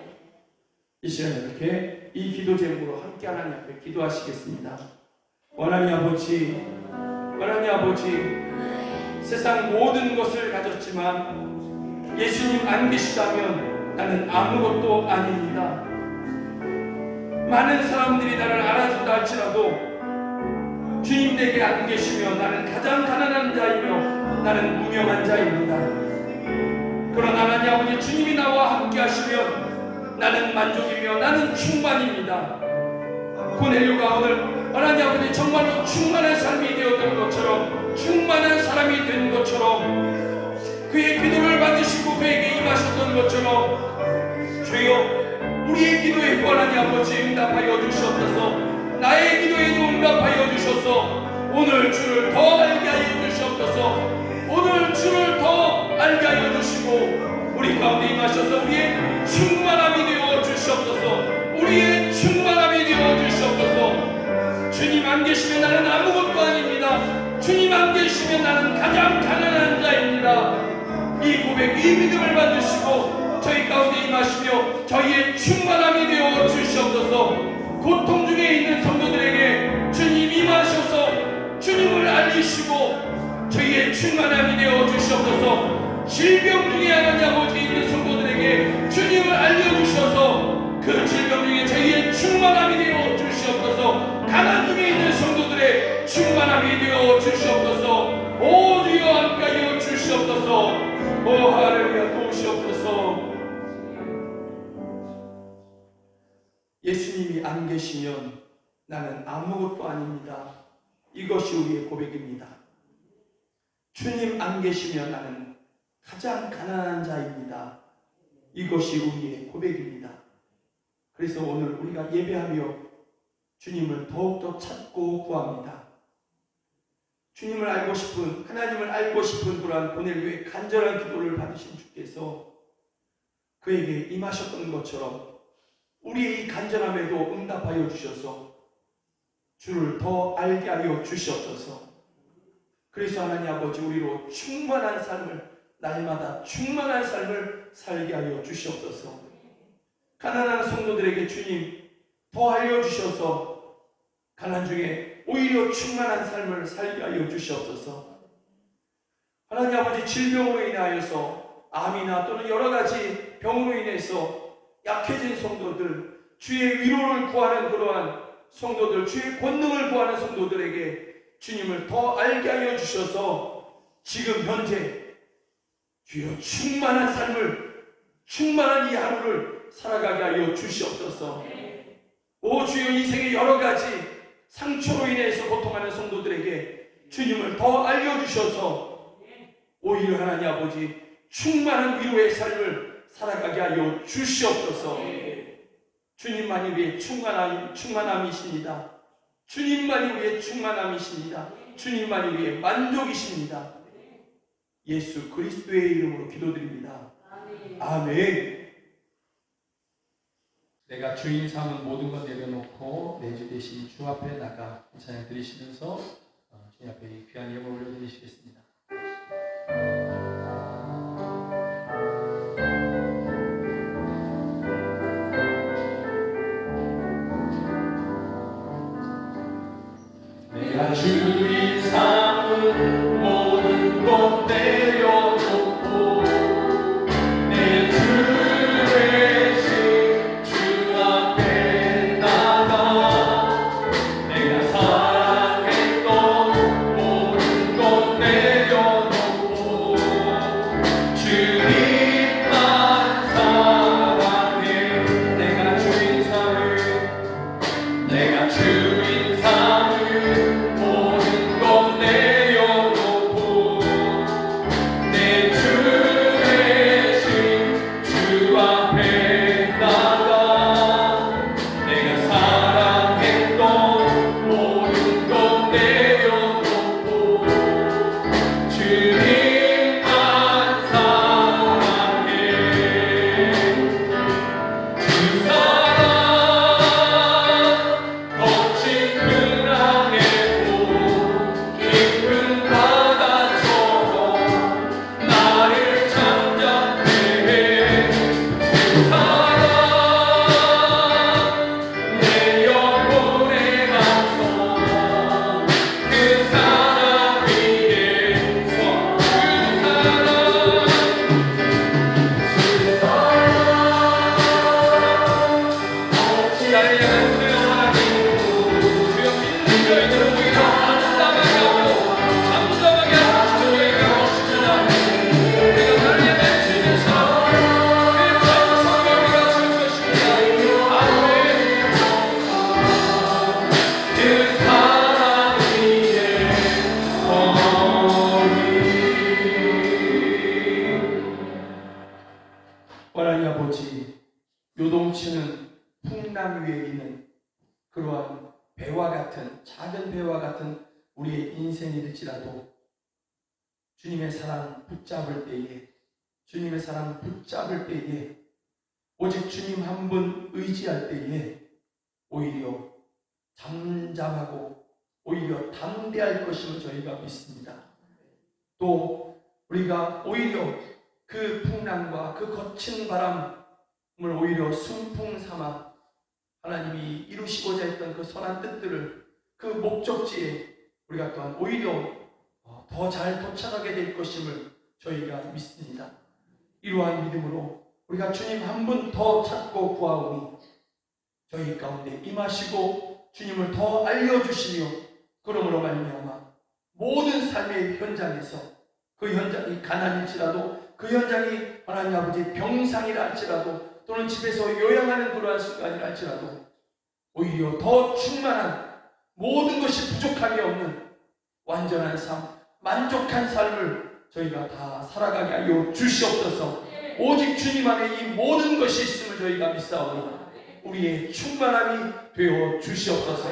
이 시간에 이렇게 이 기도 제목으로 함께 하나님 앞에 기도하시겠습니다. 하나님 아버지, 세상 모든 것을 가졌지만 예수님 안 계시다면 나는 아무것도 아닙니다. 많은 사람들이 나를 알아준다 할지라도 주님 댁에 안 계시면 나는 가장 가난한 자이며 나는 무명한 자입니다. 그러나 하나님 아버지, 주님이 나와 함께 하시면 나는 만족이며 나는 충만입니다. 고넬료가 오늘 하나님 아버지 정말로 충만한 삶이 되었던 것처럼, 충만한 사람이 된 것처럼, 그의 기도를 받으시고 그에게 임하셨던 것처럼 주여, 우리의 기도에 하나님 아버지 응답하여 주시옵소서. 나의 기도에도 응답하여 주셔서 오늘 주를 더 알게 하여 주시옵소서. 오늘 주를 더 알게 하여 주시고 우리 가운데 임하셔서 우리의 충만함이 되어 주시옵소서. 우리의 충만함이 되어 주시옵소서. 주님 안 계시면 나는 아무것도 아닙니다. 주님 안 계시면 나는 가장 가난한 자입니다. 이 고백, 이 믿음을 받으시고 저희 가운데 임하시며 저희의 충만함이 되어 주시옵소서. 고통 중에 있는 성도들에게 주님 임하셔서 주님을 알리시고 저희의 충만함이 되어 주시옵소서. 질병 중에 하나님 아버지 있는 성도들에게 주님을 알려주셔서 그 질병 중에 저희의 충만함이 되어 주시옵소서. 가난 중에 있는 성도들의 충만함이 되어 주시옵소서. 오 주여 함께하여 주시옵소서. 오 할렐루야 도우시옵소서. 예수님이 안 계시면 나는 아무것도 아닙니다. 이것이 우리의 고백입니다. 주님 안 계시면 나는 가장 가난한 자입니다. 이것이 우리의 고백입니다. 그래서 오늘 우리가 예배하며 주님을 더욱더 찾고 구합니다. 주님을 알고 싶은, 하나님을 알고 싶은 그러한 고넬료의 간절한 기도를 받으신 주께서 그에게 임하셨던 것처럼 우리의 이 간절함에도 응답하여 주셔서 주를 더 알게 하여 주시옵소서. 그래서 하나님 아버지 우리로 충만한 삶을, 날마다 충만한 삶을 살게 하여 주시옵소서. 가난한 성도들에게 주님 더 알려주셔서 가난 중에 오히려 충만한 삶을 살게 하여 주시옵소서. 하나님 아버지 질병으로 인하여서 암이나 또는 여러 가지 병으로 인해서 약해진 성도들, 주의 위로를 구하는 그러한 성도들, 주의 권능을 구하는 성도들에게 주님을 더 알게 하여 주셔서 지금 현재 주여 충만한 삶을, 충만한 이 하루를 살아가게 하여 주시옵소서. 오 주여, 인생의 여러 가지 상처로 인해서 고통하는 성도들에게 주님을 더 알려주셔서 오히려 하나님 아버지 충만한 위로의 삶을 살아가게 하여 주시옵소서. 주님만이 우리의 충만함이십니다. 주님만이 우리의 충만함이십니다. 주님만이 우리의 만족이십니다. 예수 그리스도의 이름으로 기도드립니다. 아멘. 내가 주인 삼은 모든 것 내려놓고 내 주 대신 주 앞에 나가 찬양 드리시면서 주님 앞에 이 귀한 예물 올려드리시겠습니다. 내가 주인 삼은 모든 것 내려놓고 내 주 대신 주 앞에 나가 내가 사랑했던 모든 것 내려놓고 주님만 사랑해. 내가 주인 삼은, 내가 주인 삼은 모든 것 내려놓고 내 주 대신 주 앞에 나가 내가 사랑했던 모든 것 내려놓고 주님만 사랑해. 주 사랑 거친 근황에도 깊은 바다처럼 나를 잠잠케 해. 주 사랑 내 영혼의 감성 그 사랑 위에서 주 사랑 나를 향한 그 사랑이 주여 믿는 저희들을 오히려 담담하게 하고 잠잠하게 하시는 저희가 것입니다. 내가 나를 향한 주님의 사랑 그 성령이 가실 것입니다. 아멘. 그 사랑 위에 서리. 하나님 아버지, 요동치는 풍랑 위에 있는 그러한 배와 같은, 작은 배와 같은 우리의 인생일지라도 주님의 사랑 붙잡을 때에, 주님의 사랑 붙잡을 때에, 오직 주님 한 분 의지할 때에 오히려 잠잠하고 오히려 담대할 것임을 저희가 믿습니다. 또 우리가 오히려 그 풍랑과 그 거친 바람을 오히려 순풍 삼아 하나님이 이루시고자 했던 그 선한 뜻들을 그 목적지에 우리가 또한 오히려 더 잘 도착하게 될 것임을 저희가 믿습니다. 이러한 믿음으로 우리가 주님 한 분 더 찾고 구하오니 저희 가운데 임하시고 주님을 더 알려주시며 그러므로 말미암아 모든 삶의 현장에서 그 현장이 가난일지라도 그 현장이 하나님 아버지 병상이라 할지라도 또는 집에서 요양하는 그러한 순간이라 할지라도 오히려 더 충만한 모든 것이 부족함이 없는 완전한 삶, 만족한 삶을 저희가 다 살아가게 하여 주시옵소서. 오직 주님 안에 이 모든 것이 있음을 저희가 믿사오니 우리의 충만함이 되어 주시옵소서.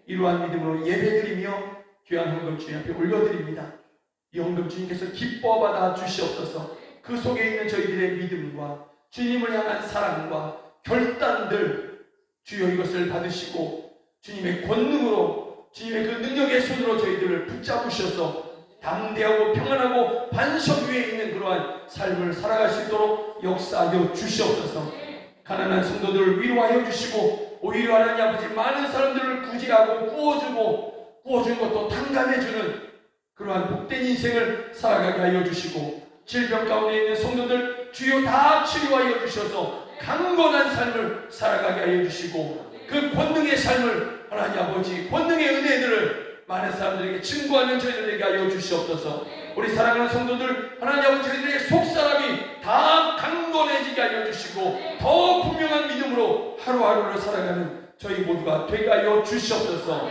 이러한 믿음으로 예배드리며 귀한 헌금 주님 앞에 올려드립니다. 이 헌금 주님께서 기뻐 받아 주시옵소서. 그 속에 있는 저희들의 믿음과 주님을 향한 사랑과 결단들 주여 이것을 받으시고 주님의 권능으로 주님의 그 능력의 손으로 저희들을 붙잡으셔서 담대하고 평안하고 반석 위에 있는 그러한 삶을 살아갈 수 있도록 역사하여 주시옵소서. 가난한 성도들을 위로하여 주시고 오히려 하나님 아버지 많은 사람들을 구제하고 구워준 것도 탕감해주는 그러한 복된 인생을 살아가게 하여 주시고 질병 가운데 있는 성도들 주여 다 치료하여 주셔서 강건한 삶을 살아가게 하여 주시고 그 권능의 삶을 하나님 아버지 권능의 은혜들을 많은 사람들에게 증거하는 저희들에게 하여 주시옵소서. 우리 사랑하는 성도들 하나님 아버지 저희들의 속사람이 다 강건해지게 하여 주시고 더 분명한 믿음으로 하루하루를 살아가는 저희 모두가 되게 하여 주시옵소서.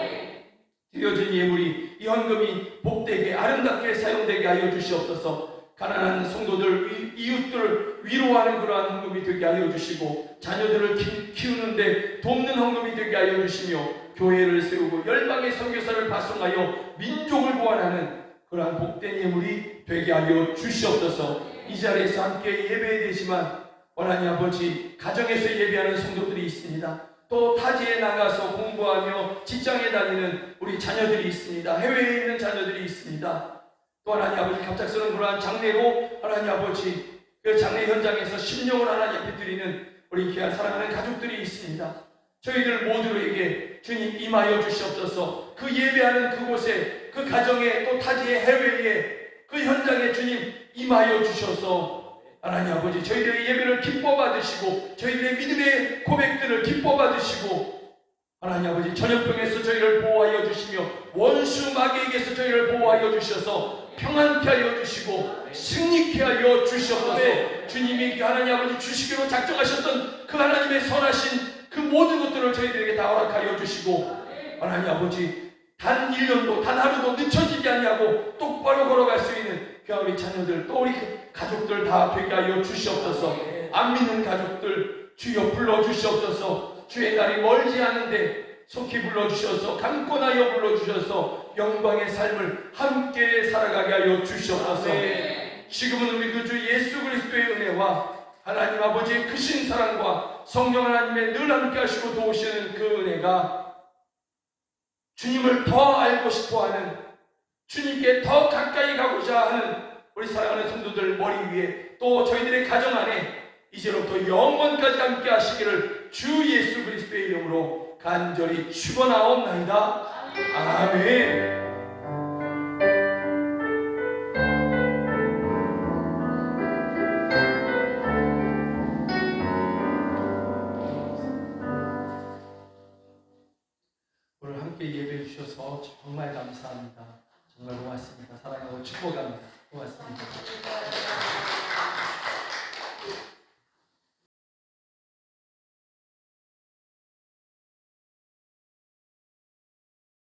드려진 예물이 이 헌금이 복되게 아름답게 사용되게 하여 주시옵소서. 가난한 성도들 이웃들을 위로하는 그러한 헌금이 되게 하여 주시고 자녀들을 키우는데 돕는 헌금이 되게 하여 주시며 교회를 세우고 열방의 선교사를 파송하여 민족을 보완하는 그러한 복된 예물이 되게 하여 주시옵소서. 이 자리에서 함께 예배되지만 하나님 아버지 가정에서 예배하는 성도들이 있습니다. 또 타지에 나가서 공부하며 직장에 다니는 우리 자녀들이 있습니다. 해외에 있는 자녀들이 있습니다. 또 하나님 아버지 갑작스러운 그러한 장례로 하나님 아버지 그 장례 현장에서 심령을 하나님 앞에 드리는 우리 귀한 사랑하는 가족들이 있습니다. 저희들 모두에게 주님 임하여 주시옵소서. 그 예배하는 그곳에 그 가정에 또 타지의 해외에 그 현장에 주님 임하여 주셔서 하나님 아버지 저희들의 예배를 기뻐 받으시고 저희들의 믿음의 고백들을 기뻐 받으시고 하나님 아버지 전염병에서 저희를 보호하여 주시며 원수 마귀에게서 저희를 보호하여 주셔서 평안케 하여 주시고 승리케 하여 주시옵소서. 주님이 하나님 아버지 주시기로 작정하셨던 그 하나님의 선하신 그 모든 것들을 저희들에게 다 허락하여 주시고 하나님 아버지 단 1년도 단 하루도 늦춰지지 아니하고 똑바로 걸어갈 수 있는 그 우리 자녀들 또 우리 가족들 다 되게 하여 주시옵소서. 안 믿는 가족들 주여 불러주시옵소서. 주의 날이 멀지 않은데 속히 불러주셔서 강권하여 불러주셔서 영광의 삶을 함께 살아가게 하여 주시옵소서. 지금은 우리 그 주 예수 그리스도의 은혜와 하나님 아버지의 크신 사랑과 성령 하나님의 늘 함께 하시고 도우시는 그 은혜가 주님을 더 알고 싶어하는 주님께 더 가까이 가고자 하는 우리 사랑하는 성도들 머리 위에 또 저희들의 가정 안에 이제로부터 영원까지 함께 하시기를 주 예수 그리스도의 이름으로 간절히 축원하옵나이다. 아멘. 오늘 함께 예배해 주셔서 정말 감사합니다. 정말 고맙습니다. 사랑하고 축복합니다. 고맙습니다.